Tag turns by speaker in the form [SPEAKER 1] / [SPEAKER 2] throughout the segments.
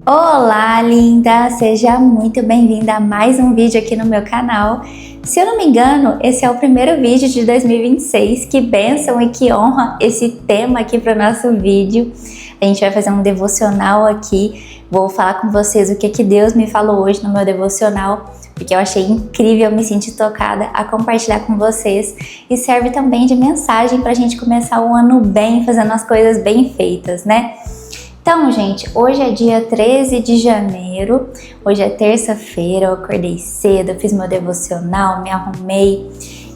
[SPEAKER 1] Olá, linda! Seja muito bem-vinda a mais um vídeo aqui no meu canal. Se eu não me engano, esse é o primeiro vídeo de 2026. Que bênção e que honra esse tema aqui para o nosso vídeo. A gente vai fazer um devocional aqui. Vou falar com vocês o que Deus me falou hoje no meu devocional, porque eu achei incrível, me senti tocada a compartilhar com vocês. E serve também de mensagem para a gente começar o ano bem, fazendo as coisas bem feitas, né? Então, gente, hoje é dia 13 de janeiro, hoje é terça-feira, eu acordei cedo, fiz meu devocional, me arrumei,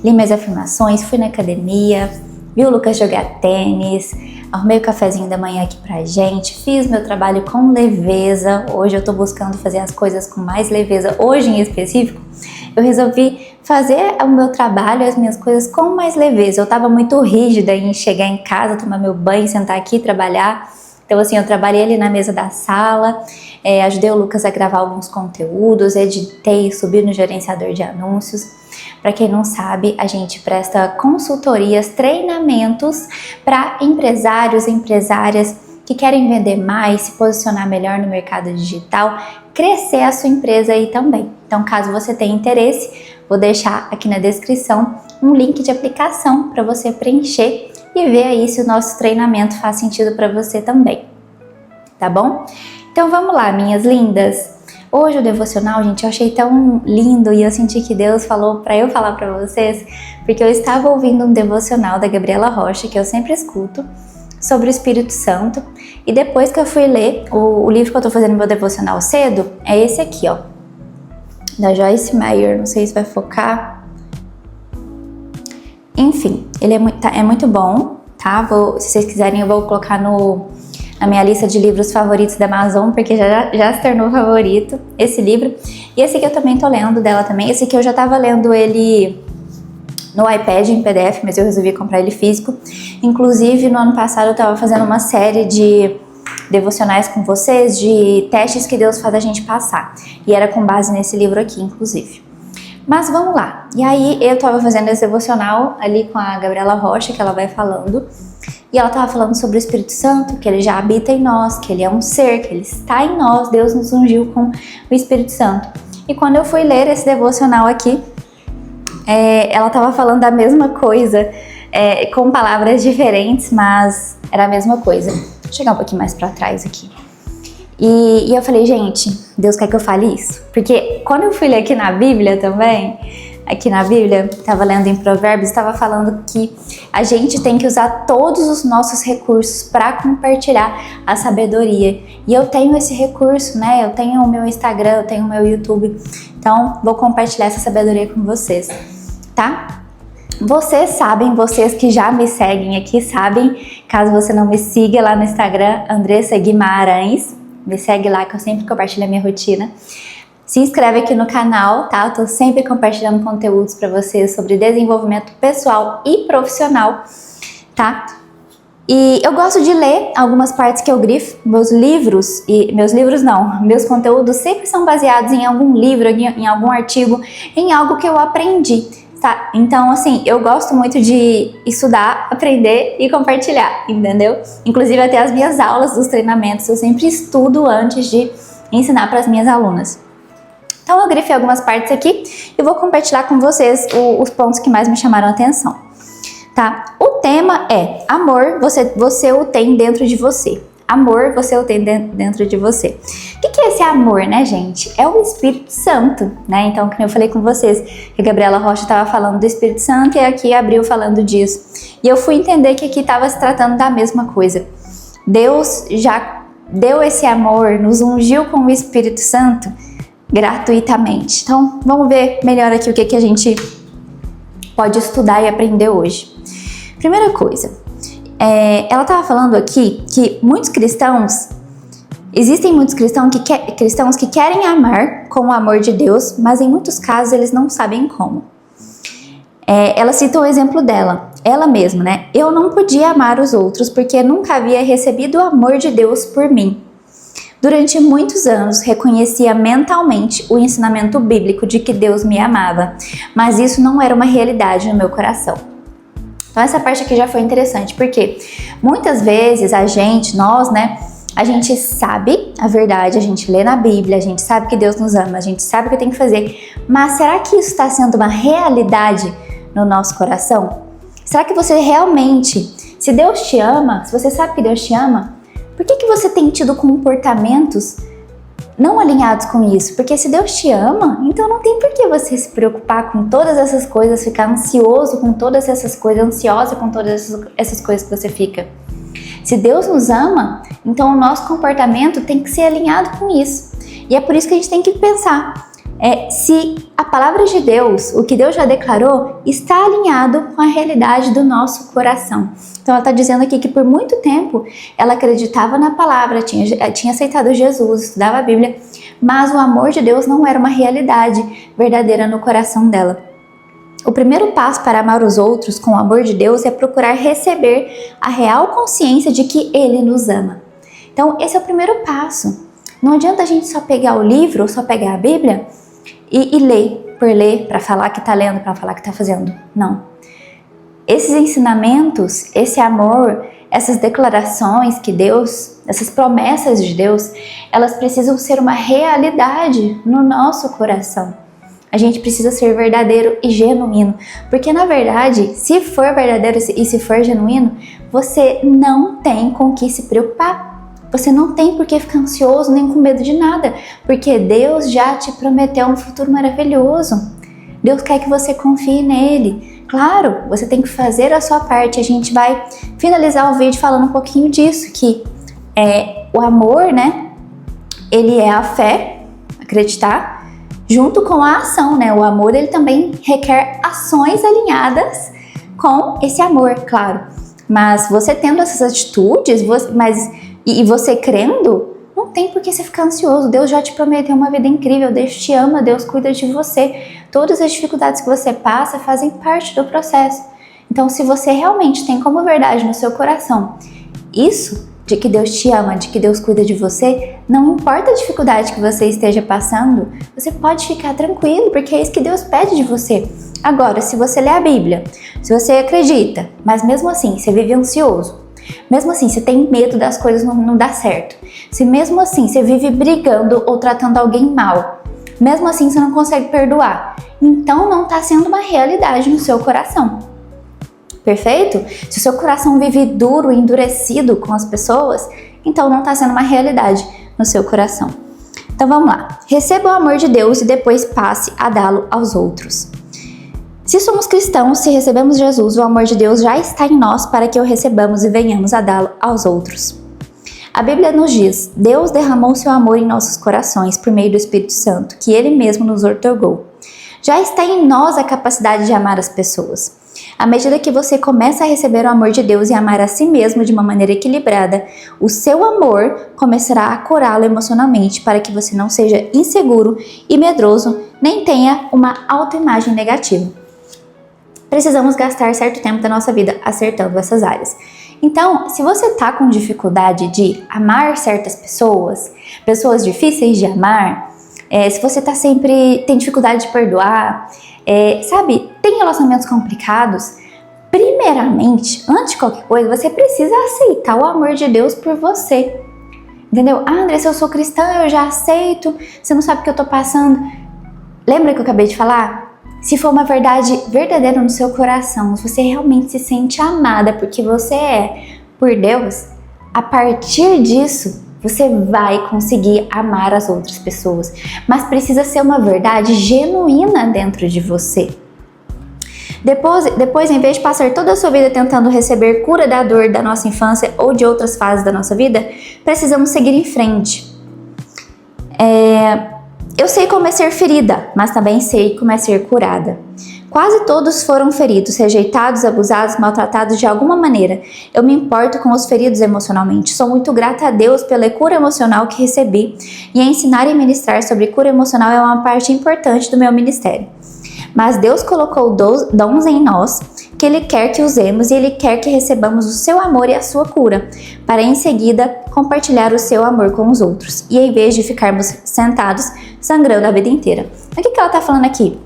[SPEAKER 1] li minhas afirmações, fui na academia, vi o Lucas jogar tênis, arrumei o cafezinho da manhã aqui pra gente, fiz meu trabalho com leveza. Hoje eu tô buscando fazer as coisas com mais leveza, hoje em específico, eu resolvi fazer o meu trabalho, as minhas coisas com mais leveza. Eu tava muito rígida em chegar em casa, tomar meu banho, sentar aqui e trabalhar. Então assim, eu trabalhei ali na mesa da sala, ajudei o Lucas a gravar alguns conteúdos, editei, subi no gerenciador de anúncios. Para quem não sabe, a gente presta consultorias, treinamentos para empresários e empresárias que querem vender mais, se posicionar melhor no mercado digital, crescer a sua empresa aí também. Então, caso você tenha interesse, vou deixar aqui na descrição um link de aplicação para você preencher e ver aí se o nosso treinamento faz sentido para você também, tá bom? Então vamos lá, minhas lindas. Hoje o devocional, gente, eu achei tão lindo e eu senti que Deus falou para eu falar para vocês, porque eu estava ouvindo um devocional da Gabriela Rocha, que eu sempre escuto, sobre o Espírito Santo, e depois que eu fui ler o livro que eu tô fazendo meu devocional cedo, é esse aqui, ó, da Joyce Meyer, não sei se vai focar. Enfim, ele é muito bom, tá? Se vocês quiserem eu vou colocar na minha lista de livros favoritos da Amazon, porque já se tornou favorito esse livro. E esse aqui eu também tô lendo dela também. Esse aqui eu já tava lendo ele no iPad em PDF, mas eu resolvi comprar ele físico. Inclusive, no ano passado eu tava fazendo uma série de devocionais com vocês, de testes que Deus faz a gente passar. E era com base nesse livro aqui, inclusive. Mas vamos lá, e aí eu tava fazendo esse devocional ali com a Gabriela Rocha, que ela vai falando, e ela tava falando sobre o Espírito Santo, que ele já habita em nós, que ele é um ser, que ele está em nós, Deus nos ungiu com o Espírito Santo. E quando eu fui ler esse devocional aqui, ela tava falando a mesma coisa, com palavras diferentes, mas era a mesma coisa. Vou chegar um pouquinho mais pra trás aqui. E eu falei, gente, Deus quer que eu fale isso. Porque quando eu fui ler aqui na Bíblia também, aqui na Bíblia, estava lendo em Provérbios, estava falando que a gente tem que usar todos os nossos recursos para compartilhar a sabedoria. E eu tenho esse recurso, né? Eu tenho o meu Instagram, eu tenho o meu YouTube. Então, vou compartilhar essa sabedoria com vocês, tá? Vocês sabem, vocês que já me seguem aqui sabem, caso você não me siga lá no Instagram, Andressa Guimarães, me segue lá que eu sempre compartilho a minha rotina. Se inscreve aqui no canal, tá? Eu tô sempre compartilhando conteúdos para vocês sobre desenvolvimento pessoal e profissional, tá? E eu gosto de ler algumas partes que eu grifo. Meus conteúdos sempre são baseados em algum livro, em algum artigo, em algo que eu aprendi, tá? Então, assim, eu gosto muito de estudar, aprender e compartilhar, entendeu? Inclusive até as minhas aulas dos treinamentos, eu sempre estudo antes de ensinar para as minhas alunas. Então eu grifei algumas partes aqui e vou compartilhar com vocês os pontos que mais me chamaram a atenção, tá? O tema é amor, você o tem dentro de você. Amor, você o tem dentro de você. O que é esse amor, né, gente? É o Espírito Santo, né? Então, como eu falei com vocês, que a Gabriela Rocha estava falando do Espírito Santo e aqui abriu falando disso. E eu fui entender que aqui estava se tratando da mesma coisa. Deus já deu esse amor, nos ungiu com o Espírito Santo gratuitamente. Então, vamos ver melhor aqui o que a gente pode estudar e aprender hoje. Primeira coisa, ela estava falando aqui que existem muitos cristãos que querem amar com o amor de Deus, mas em muitos casos eles não sabem como. Ela cita o exemplo dela, ela mesma, né? Eu não podia amar os outros porque nunca havia recebido o amor de Deus por mim. Durante muitos anos, reconhecia mentalmente o ensinamento bíblico de que Deus me amava, mas isso não era uma realidade no meu coração. Então essa parte aqui já foi interessante, porque muitas vezes a gente sabe a verdade, a gente lê na Bíblia, a gente sabe que Deus nos ama, a gente sabe o que tem que fazer, mas será que isso está sendo uma realidade no nosso coração? Será que você realmente, se Deus te ama, se você sabe que Deus te ama, por que você tem tido comportamentos não alinhados com isso? Porque se Deus te ama, então não tem por que você se preocupar com todas essas coisas, ficar ansioso com todas essas coisas, ansiosa com todas essas coisas que você fica. Se Deus nos ama, então o nosso comportamento tem que ser alinhado com isso. E é por isso que a gente tem que pensar se a palavra de Deus, o que Deus já declarou, está alinhado com a realidade do nosso coração. Então ela está dizendo aqui que por muito tempo ela acreditava na palavra, tinha aceitado Jesus, estudava a Bíblia, mas o amor de Deus não era uma realidade verdadeira no coração dela. O primeiro passo para amar os outros com o amor de Deus é procurar receber a real consciência de que Ele nos ama. Então esse é o primeiro passo. Não adianta a gente só pegar o livro ou só pegar a Bíblia e ler por ler, para falar que está lendo, para falar que está fazendo. Não. Esses ensinamentos, esse amor, essas declarações que Deus, essas promessas de Deus, elas precisam ser uma realidade no nosso coração. A gente precisa ser verdadeiro e genuíno, porque na verdade, se for verdadeiro e se for genuíno, você não tem com o que se preocupar. Você não tem por que ficar ansioso nem com medo de nada, porque Deus já te prometeu um futuro maravilhoso. Deus quer que você confie nele. Claro, você tem que fazer a sua parte. A gente vai finalizar o vídeo falando um pouquinho disso, que o amor, né? Ele é a fé, acreditar, junto com a ação, né? O amor, ele também requer ações alinhadas com esse amor, claro. Mas você tendo essas atitudes, e você crendo, não tem por que você ficar ansioso. Deus já te prometeu uma vida incrível, Deus te ama, Deus cuida de você. Todas as dificuldades que você passa fazem parte do processo. Então, se você realmente tem como verdade no seu coração isso, de que Deus te ama, de que Deus cuida de você, não importa a dificuldade que você esteja passando, você pode ficar tranquilo, porque é isso que Deus pede de você. Agora, se você lê a Bíblia, se você acredita, mas mesmo assim você vive ansioso, mesmo assim você tem medo das coisas não dar certo, se mesmo assim você vive brigando ou tratando alguém mal, mesmo assim você não consegue perdoar, então não está sendo uma realidade no seu coração. Perfeito? Se o seu coração vive duro e endurecido com as pessoas, então não está sendo uma realidade no seu coração. Então vamos lá. Receba o amor de Deus e depois passe a dá-lo aos outros. Se somos cristãos, se recebemos Jesus, o amor de Deus já está em nós para que o recebamos e venhamos a dá-lo aos outros. A Bíblia nos diz: Deus derramou seu amor em nossos corações por meio do Espírito Santo, que Ele mesmo nos outorgou. Já está em nós a capacidade de amar as pessoas. À medida que você começa a receber o amor de Deus e amar a si mesmo de uma maneira equilibrada, o seu amor começará a curá-lo emocionalmente para que você não seja inseguro e medroso, nem tenha uma autoimagem negativa. Precisamos gastar certo tempo da nossa vida acertando essas áreas. Então, se você está com dificuldade de amar certas pessoas, pessoas difíceis de amar, se você tem dificuldade de perdoar, tem relacionamentos complicados, primeiramente, antes de qualquer coisa, você precisa aceitar o amor de Deus por você. Entendeu? André, se eu sou cristã, eu já aceito, você não sabe o que eu tô passando. Lembra que eu acabei de falar? Se for uma verdade verdadeira no seu coração, se você realmente se sente amada porque você é por Deus, a partir disso, você vai conseguir amar as outras pessoas. Mas precisa ser uma verdade genuína dentro de você. Depois, em vez de passar toda a sua vida tentando receber cura da dor da nossa infância ou de outras fases da nossa vida, precisamos seguir em frente. Eu sei como é ser ferida, mas também sei como é ser curada. Quase todos foram feridos, rejeitados, abusados, maltratados de alguma maneira. Eu me importo com os feridos emocionalmente. Sou muito grata a Deus pela cura emocional que recebi, e ensinar e ministrar sobre cura emocional é uma parte importante do meu ministério. Mas Deus colocou dons em nós que Ele quer que usemos, e Ele quer que recebamos o seu amor e a sua cura, para em seguida compartilhar o seu amor com os outros, e em vez de ficarmos sentados sangrando a vida inteira. O que ela está falando aqui?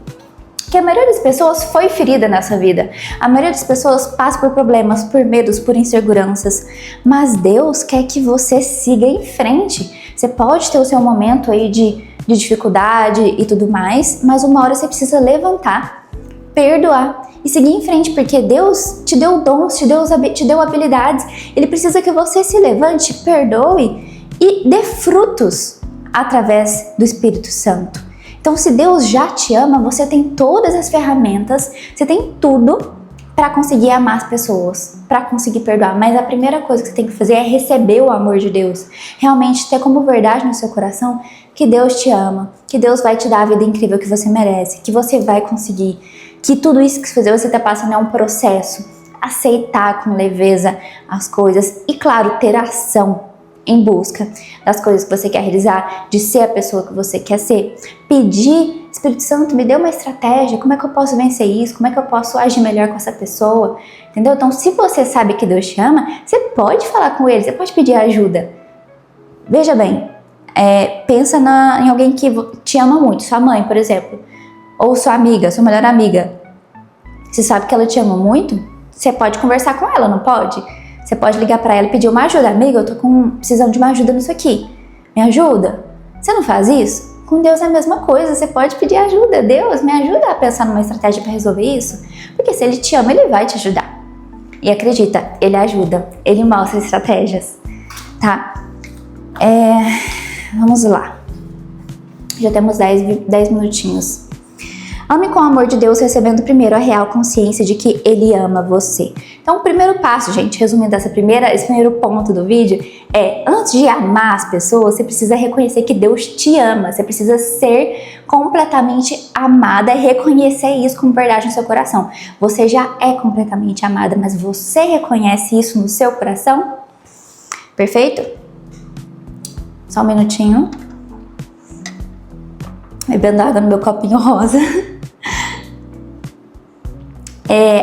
[SPEAKER 1] Que a maioria das pessoas foi ferida nessa vida. A maioria das pessoas passa por problemas, por medos, por inseguranças. Mas Deus quer que você siga em frente. Você pode ter o seu momento aí de dificuldade e tudo mais, mas uma hora você precisa levantar, perdoar e seguir em frente, porque Deus te deu dons, te deu habilidades. Ele precisa que você se levante, perdoe e dê frutos através do Espírito Santo. Então, se Deus já te ama, você tem todas as ferramentas, você tem tudo para conseguir amar as pessoas, para conseguir perdoar. Mas a primeira coisa que você tem que fazer é receber o amor de Deus. Realmente ter como verdade no seu coração que Deus te ama, que Deus vai te dar a vida incrível que você merece, que você vai conseguir, que tudo isso que você está passando é um processo. Aceitar com leveza as coisas e, claro, ter ação em busca das coisas que você quer realizar, de ser a pessoa que você quer ser. Pedir, Espírito Santo, me dê uma estratégia, como é que eu posso vencer isso, como é que eu posso agir melhor com essa pessoa, entendeu? Então, se você sabe que Deus te ama, você pode falar com Ele, você pode pedir ajuda. Veja bem, pensa em alguém que te ama muito, sua mãe, por exemplo, ou sua amiga, sua melhor amiga. Você sabe que ela te ama muito? Você pode conversar com ela, não pode? Você pode ligar pra ela e pedir uma ajuda. Amiga, eu tô precisando de uma ajuda nisso aqui. Me ajuda? Você não faz isso? Com Deus é a mesma coisa. Você pode pedir ajuda. Deus, me ajuda a pensar numa estratégia pra resolver isso. Porque se Ele te ama, Ele vai te ajudar. E acredita, Ele ajuda. Ele mostra estratégias. Tá? Vamos lá. Já temos 10 minutinhos. Ame com o amor de Deus, recebendo primeiro a real consciência de que Ele ama você. Então, o primeiro passo, gente, resumindo esse primeiro ponto do vídeo, antes de amar as pessoas, você precisa reconhecer que Deus te ama. Você precisa ser completamente amada e reconhecer isso como verdade no seu coração. Você já é completamente amada, mas você reconhece isso no seu coração? Perfeito? Só um minutinho. Bebendo água no meu copinho rosa.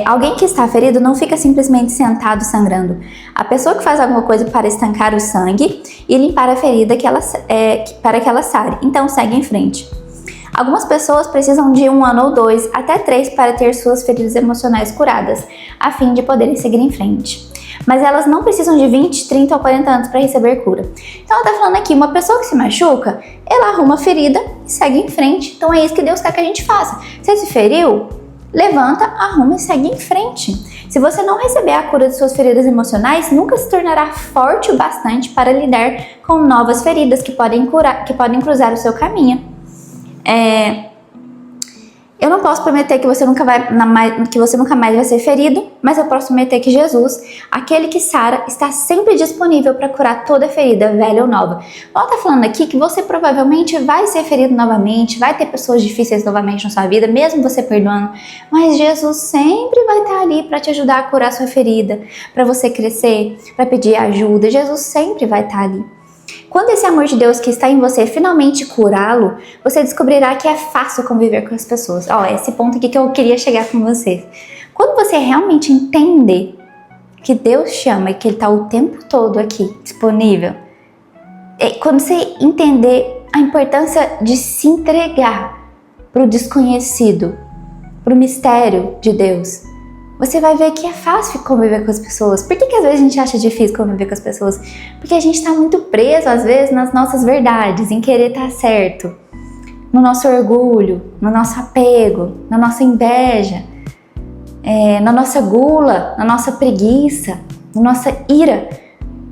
[SPEAKER 1] Alguém que está ferido não fica simplesmente sentado sangrando. A pessoa que faz alguma coisa para estancar o sangue e limpar a ferida para que ela sare. Então segue em frente. Algumas pessoas precisam de 1 ano ou 2, até 3 para ter suas feridas emocionais curadas, a fim de poderem seguir em frente. Mas elas não precisam de 20, 30 ou 40 anos para receber cura. Então ela está falando aqui, uma pessoa que se machuca, ela arruma a ferida e segue em frente. Então é isso que Deus quer que a gente faça. Você se feriu? Levanta, arruma e segue em frente. Se você não receber a cura de suas feridas emocionais, nunca se tornará forte o bastante para lidar com novas feridas que podem cruzar o seu caminho. Eu não posso prometer que você nunca mais vai ser ferido, mas eu posso prometer que Jesus, aquele que sara, está sempre disponível para curar toda ferida, velha ou nova. Ela está falando aqui que você provavelmente vai ser ferido novamente, vai ter pessoas difíceis novamente na sua vida, mesmo você perdoando, mas Jesus sempre vai estar ali para te ajudar a curar sua ferida, para você crescer, para pedir ajuda. Jesus sempre vai estar ali. Quando esse amor de Deus que está em você finalmente curá-lo, você descobrirá que é fácil conviver com as pessoas. Esse ponto aqui que eu queria chegar com vocês. Quando você realmente entender que Deus te ama e que Ele está o tempo todo aqui, disponível, quando você entender a importância de se entregar para o desconhecido, para o mistério de Deus, você vai ver que é fácil conviver com as pessoas. Por que às vezes a gente acha difícil conviver com as pessoas? Porque a gente está muito preso, às vezes, nas nossas verdades, em querer estar certo. No nosso orgulho, no nosso apego, na nossa inveja, na nossa gula, na nossa preguiça, na nossa ira.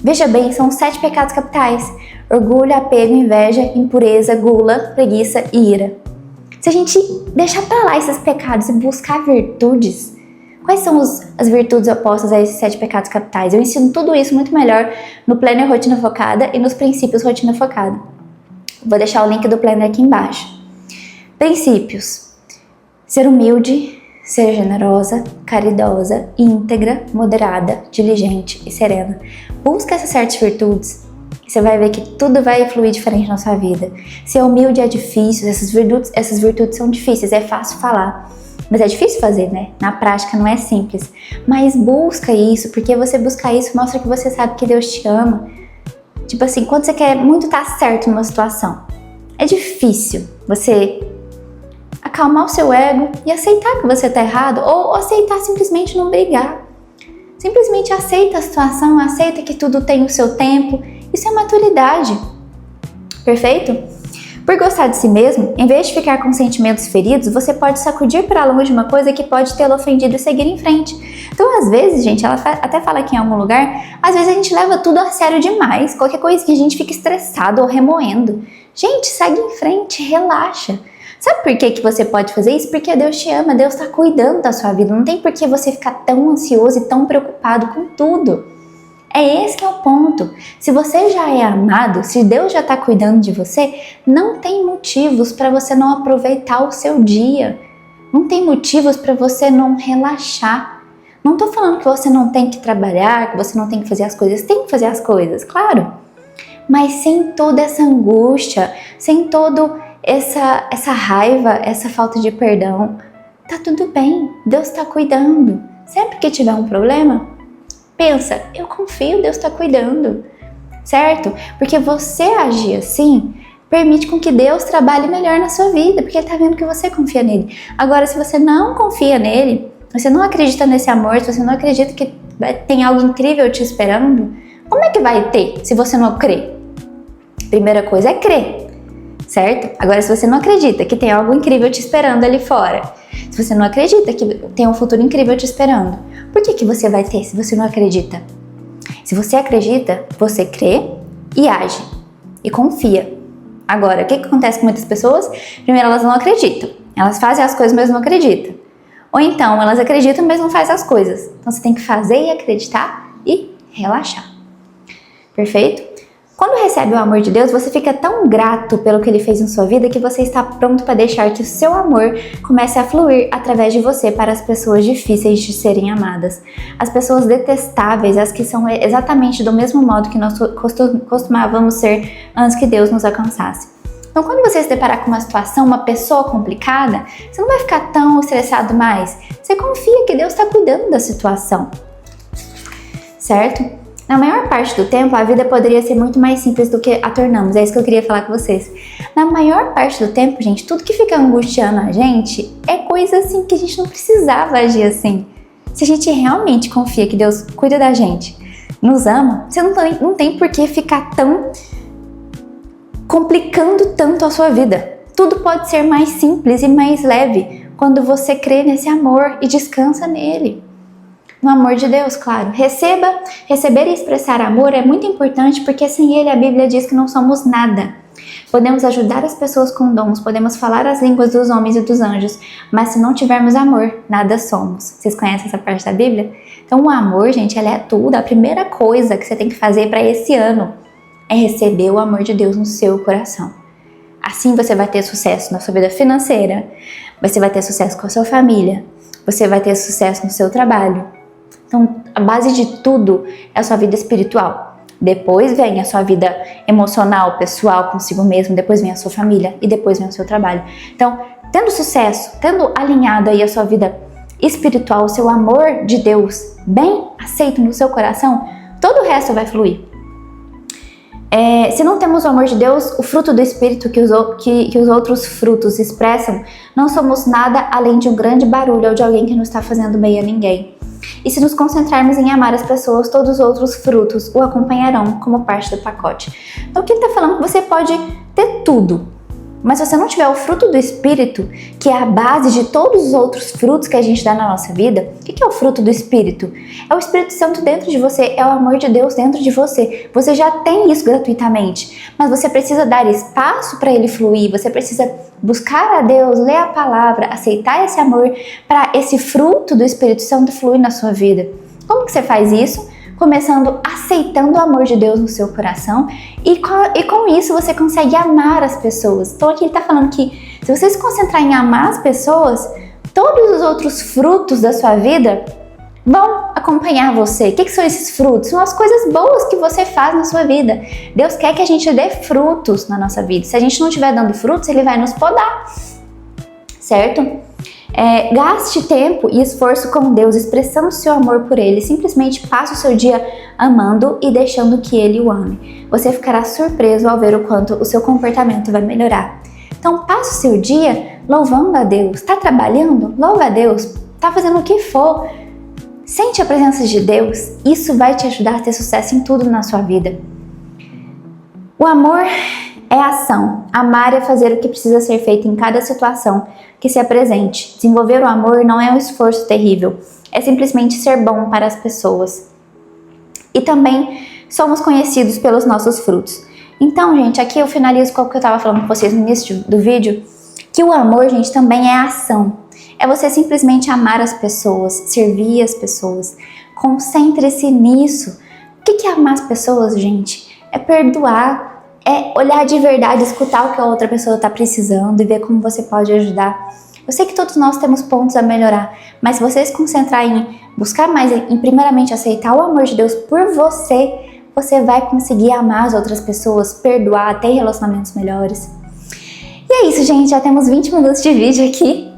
[SPEAKER 1] Veja bem, são 7 pecados capitais. Orgulho, apego, inveja, impureza, gula, preguiça e ira. Se a gente deixar para lá esses pecados e buscar virtudes, Quais são as virtudes opostas a esses 7 pecados capitais? Eu ensino tudo isso muito melhor no Planner Rotina Focada e nos princípios Rotina Focada. Vou deixar o link do Planner aqui embaixo. Princípios: ser humilde, ser generosa, caridosa, íntegra, moderada, diligente e serena. Busca essas 7 virtudes. Você vai ver que tudo vai fluir diferente na sua vida. Ser humilde é difícil, essas virtudes são difíceis, é fácil falar. Mas é difícil fazer, né? Na prática não é simples. Mas busca isso, porque você buscar isso mostra que você sabe que Deus te ama. Tipo assim, quando você quer muito estar certo numa situação, é difícil você acalmar o seu ego e aceitar que você tá errado, ou aceitar simplesmente não brigar. Simplesmente aceita a situação, aceita que tudo tem o seu tempo. Isso é maturidade. Perfeito? Por gostar de si mesmo, em vez de ficar com sentimentos feridos, você pode sacudir para longe uma coisa que pode tê-lo ofendido e seguir em frente. Então, às vezes, gente, ela até fala aqui em algum lugar, às vezes a gente leva tudo a sério demais, qualquer coisa que a gente fica estressado ou remoendo. Gente, segue em frente, relaxa. Sabe por que você pode fazer isso? Porque Deus te ama, Deus está cuidando da sua vida. Não tem por que você ficar tão ansioso e tão preocupado com tudo. É esse que é o ponto. Se você já é amado, se Deus já está cuidando de você, não tem motivos para você não aproveitar o seu dia. Não tem motivos para você não relaxar. Não estou falando que você não tem que trabalhar, que você não tem que fazer as coisas. Tem que fazer as coisas, claro. Mas sem toda essa angústia, sem toda essa raiva, essa falta de perdão, tá tudo bem. Deus está cuidando. Sempre que tiver um problema, pensa, eu confio, Deus está cuidando, certo? Porque você agir assim permite com que Deus trabalhe melhor na sua vida, porque Ele está vendo que você confia nele. Agora, se você não confia nele, você não acredita nesse amor, se você não acredita que tem algo incrível te esperando, como é que vai ter se você não crê? Primeira coisa é crer, certo? Agora, se você não acredita que tem algo incrível te esperando ali fora, se você não acredita que tem um futuro incrível te esperando, por que você vai ter se você não acredita? Se você acredita, você crê e age. E confia. Agora, o que acontece com muitas pessoas? Primeiro, elas não acreditam. Elas fazem as coisas, mas não acreditam. Ou então, elas acreditam, mas não fazem as coisas. Então, você tem que fazer e acreditar e relaxar. Perfeito? Quando recebe o amor de Deus, você fica tão grato pelo que Ele fez em sua vida que você está pronto para deixar que o seu amor comece a fluir através de você para as pessoas difíceis de serem amadas. As pessoas detestáveis, as que são exatamente do mesmo modo que nós costumávamos ser antes que Deus nos alcançasse. Então, quando você se deparar com uma situação, uma pessoa complicada, você não vai ficar tão estressado mais. Você confia que Deus está cuidando da situação, certo? Na maior parte do tempo, a vida poderia ser muito mais simples do que a tornamos. É isso que eu queria falar com vocês. Na maior parte do tempo, gente, tudo que fica angustiando a gente é coisa assim que a gente não precisava agir assim. Se a gente realmente confia que Deus cuida da gente, nos ama, você não tem por que ficar tão complicando tanto a sua vida. Tudo pode ser mais simples e mais leve quando você crê nesse amor e descansa nele. No amor de Deus, claro. Receber e expressar amor é muito importante porque sem ele a Bíblia diz que não somos nada. Podemos ajudar as pessoas com dons, podemos falar as línguas dos homens e dos anjos, mas se não tivermos amor, nada somos. Vocês conhecem essa parte da Bíblia? Então o amor, gente, ele é tudo. A primeira coisa que você tem que fazer para esse ano é receber o amor de Deus no seu coração. Assim você vai ter sucesso na sua vida financeira, você vai ter sucesso com a sua família, você vai ter sucesso no seu trabalho. Então, a base de tudo é a sua vida espiritual. Depois vem a sua vida emocional, pessoal, consigo mesmo. Depois vem a sua família e depois vem o seu trabalho. Então, tendo sucesso, tendo alinhado aí a sua vida espiritual, o seu amor de Deus bem aceito no seu coração, todo o resto vai fluir. Se não temos o amor de Deus, o fruto do Espírito que os outros frutos expressam, não somos nada além de um grande barulho ou de alguém que não está fazendo bem a ninguém. E se nos concentrarmos em amar as pessoas, todos os outros frutos o acompanharão como parte do pacote. Então, o que ele está falando? Que você pode ter tudo. Mas se você não tiver o fruto do Espírito, que é a base de todos os outros frutos que a gente dá na nossa vida, o que é o fruto do Espírito? É o Espírito Santo dentro de você, é o amor de Deus dentro de você. Você já tem isso gratuitamente, mas você precisa dar espaço para ele fluir, você precisa buscar a Deus, ler a palavra, aceitar esse amor para esse fruto do Espírito Santo fluir na sua vida. Como que você faz isso? Começando aceitando o amor de Deus no seu coração e com isso você consegue amar as pessoas. Então aqui ele está falando que se você se concentrar em amar as pessoas, todos os outros frutos da sua vida vão acompanhar você. O que são esses frutos? São as coisas boas que você faz na sua vida. Deus quer que a gente dê frutos na nossa vida. Se a gente não estiver dando frutos, Ele vai nos podar, certo? Gaste tempo e esforço com Deus, expressando seu amor por Ele. Simplesmente passe o seu dia amando e deixando que Ele o ame. Você ficará surpreso ao ver o quanto o seu comportamento vai melhorar. Então passe o seu dia louvando a Deus. Está trabalhando? Louva a Deus. Está fazendo o que for. Sente a presença de Deus. Isso vai te ajudar a ter sucesso em tudo na sua vida. O amor é ação. Amar é fazer o que precisa ser feito em cada situação que se apresente. Desenvolver o amor não é um esforço terrível, é simplesmente ser bom para as pessoas. E também somos conhecidos pelos nossos frutos. Então, gente, aqui eu finalizo com o que eu estava falando com vocês no início do vídeo, que o amor, gente, também é ação. É você simplesmente amar as pessoas, servir as pessoas. Concentre-se nisso. O que é amar as pessoas, gente? É perdoar. É olhar de verdade, escutar o que a outra pessoa está precisando e ver como você pode ajudar. Eu sei que todos nós temos pontos a melhorar, mas se você se concentrar em buscar mais, em primeiramente aceitar o amor de Deus por você, você vai conseguir amar as outras pessoas, perdoar, ter relacionamentos melhores. E é isso, gente, já temos 20 minutos de vídeo aqui.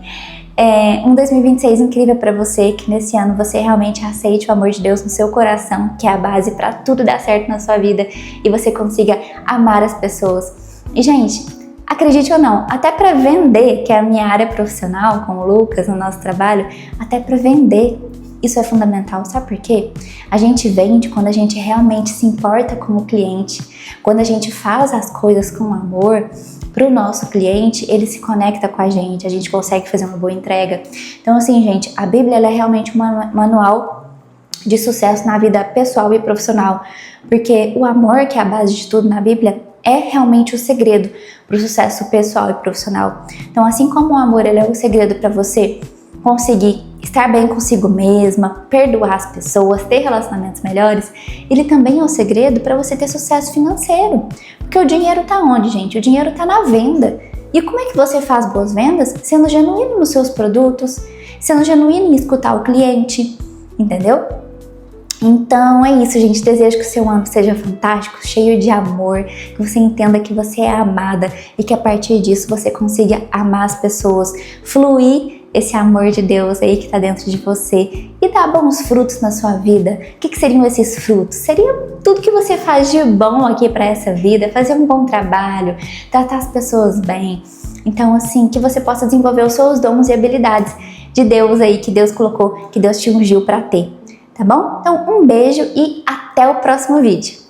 [SPEAKER 1] Um 2026 incrível para você, que nesse ano você realmente aceite o amor de Deus no seu coração, que é a base para tudo dar certo na sua vida e você consiga amar as pessoas. E, gente, acredite ou não, até para vender, que é a minha área profissional com o Lucas no nosso trabalho, até para vender, isso é fundamental. Sabe por quê? A gente vende quando a gente realmente se importa com o cliente, quando a gente faz as coisas com amor. Para o nosso cliente, ele se conecta com a gente consegue fazer uma boa entrega. Então, assim, gente, a Bíblia ela é realmente um manual de sucesso na vida pessoal e profissional, porque o amor, que é a base de tudo na Bíblia, é realmente o segredo para o sucesso pessoal e profissional. Então, assim como o amor ele é o segredo para você conseguir estar bem consigo mesma, perdoar as pessoas, ter relacionamentos melhores, ele também é o segredo para você ter sucesso financeiro. Porque o dinheiro tá onde, gente? O dinheiro tá na venda. E como é que você faz boas vendas? Sendo genuíno nos seus produtos, sendo genuíno em escutar o cliente, entendeu? Então é isso, gente. Desejo que o seu ano seja fantástico, cheio de amor, que você entenda que você é amada e que a partir disso você consiga amar as pessoas, fluir esse amor de Deus aí que tá dentro de você e dar bons frutos na sua vida. O que seriam esses frutos? Seria tudo que você faz de bom aqui para essa vida, fazer um bom trabalho, tratar as pessoas bem. Então, assim, que você possa desenvolver os seus dons e habilidades de Deus aí, que Deus colocou, que Deus te ungiu para ter, tá bom? Então, um beijo e até o próximo vídeo.